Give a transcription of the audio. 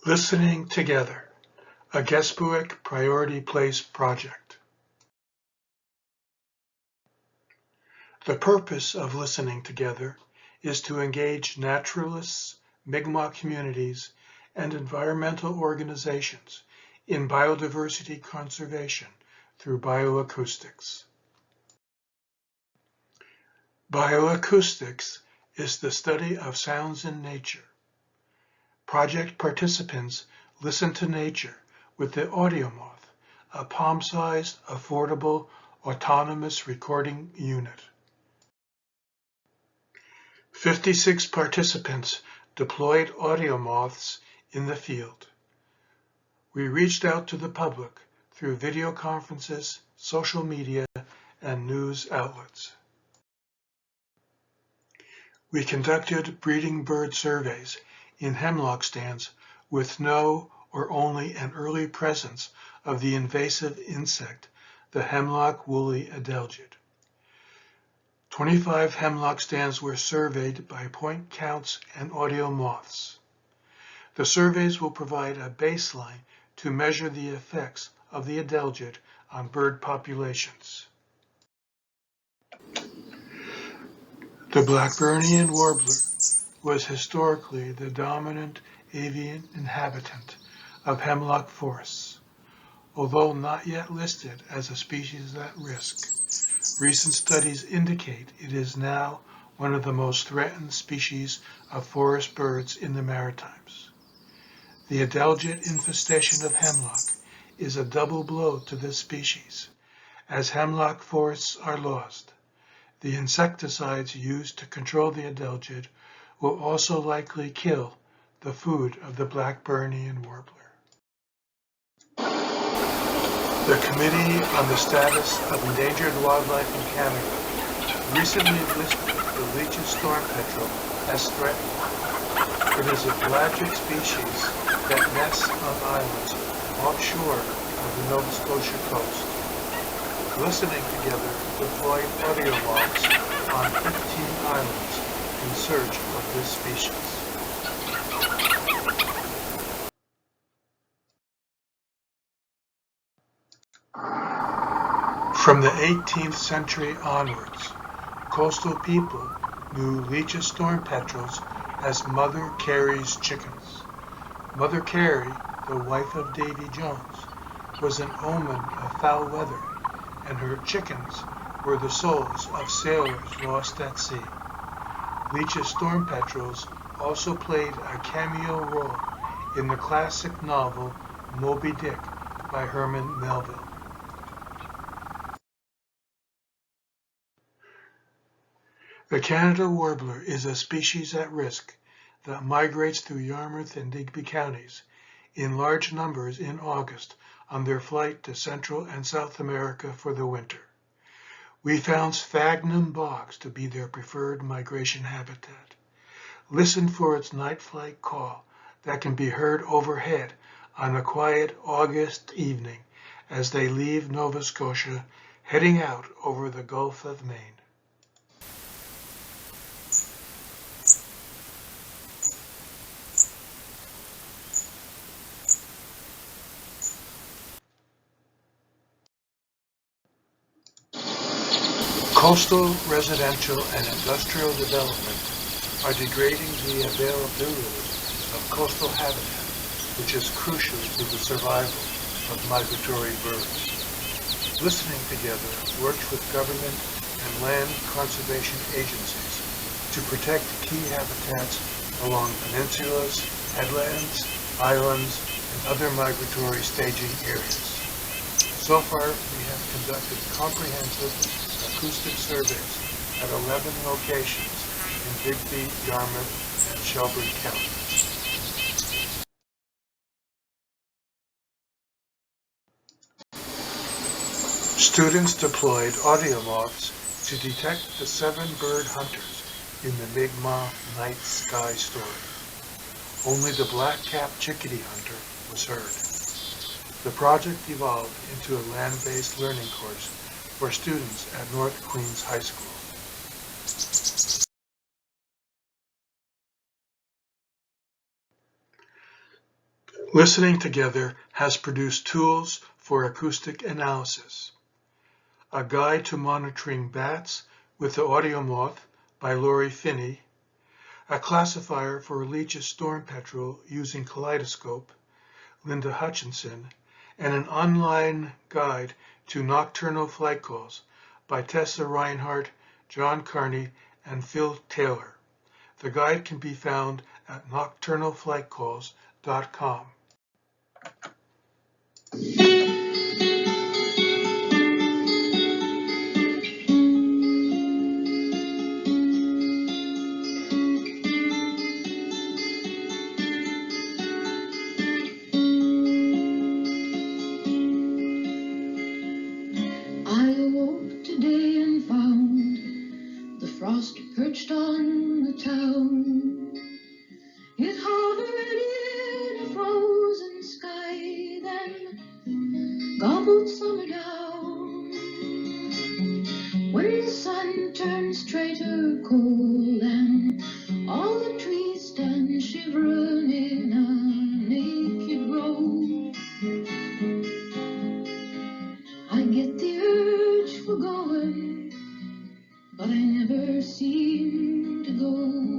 Listening Together, a Gesbuick Priority Place project. The purpose of Listening Together is to engage naturalists, Mi'kmaq communities, and environmental organizations in biodiversity conservation through bioacoustics. Bioacoustics is the study of sounds in nature. Project participants listen to nature with the AudioMoth, a palm-sized, affordable, autonomous recording unit. 56 participants deployed AudioMoths in the field. We reached out to the public through video conferences, social media, and news outlets. We conducted breeding bird surveys in hemlock stands with no or only an early presence of the invasive insect, the hemlock woolly adelgid. 25 hemlock stands were surveyed by point counts and AudioMoths. The surveys will provide a baseline to measure the effects of the adelgid on bird populations. The Blackburnian warbler was historically the dominant avian inhabitant of hemlock forests. Although not yet listed as a species at risk, recent studies indicate it is now one of the most threatened species of forest birds in the Maritimes. The adelgid infestation of hemlock is a double blow to this species, as hemlock forests are lost. The insecticides used to control the adelgid will also likely kill the food of the Blackburnian warbler. The Committee on the Status of Endangered Wildlife in Canada recently listed the Leach's storm petrel as threatened. It is a pelagic species that nests on islands offshore of the Nova Scotia coast. Listening Together deployed AudioMoths on 15 islands in search of this species. From the 18th century onwards, coastal people knew Leach's storm petrels as Mother Carey's chickens. Mother Carey, the wife of Davy Jones, was an omen of foul weather, and her chickens were the souls of sailors lost at sea. Leach's storm petrels also played a cameo role in the classic novel Moby Dick by Herman Melville. The Canada warbler is a species at risk that migrates through Yarmouth and Digby counties in large numbers in August on their flight to Central and South America for the winter. We found sphagnum bogs to be their preferred migration habitat. Listen for its night flight call that can be heard overhead on a quiet August evening as they leave Nova Scotia, heading out over the Gulf of Maine. Coastal, residential, and industrial development are degrading the availability of coastal habitat, which is crucial to the survival of migratory birds. Listening Together works with government and land conservation agencies to protect key habitats along peninsulas, headlands, islands, and other migratory staging areas. So far, we have conducted comprehensive acoustic surveys at 11 locations in Digby, Yarmouth, and Shelburne counties. Students deployed AudioMoths to detect the 7 bird hunters in the Mi'kmaq night sky story. Only the black-capped chickadee hunter was heard. The project evolved into a land-based learning course for students at North Queens High School. Listening Together has produced tools for acoustic analysis. A Guide to Monitoring Bats with the Audio Moth by Laurie Finney, a classifier for Leach's storm petrel using Kaleidoscope, Linda Hutchinson, and an online guide to nocturnal flight calls by Tessa Reinhardt, John Carney, and Phil Taylor. The guide can be found at nocturnalflightcalls.com. I awoke today and found the frost perched on the town. It hovered in a frozen sky, then gobbled summer down. When the sun turns traitor cold and all the trees stand shivering in a naked row, I get the urge for going, but I never seem to go.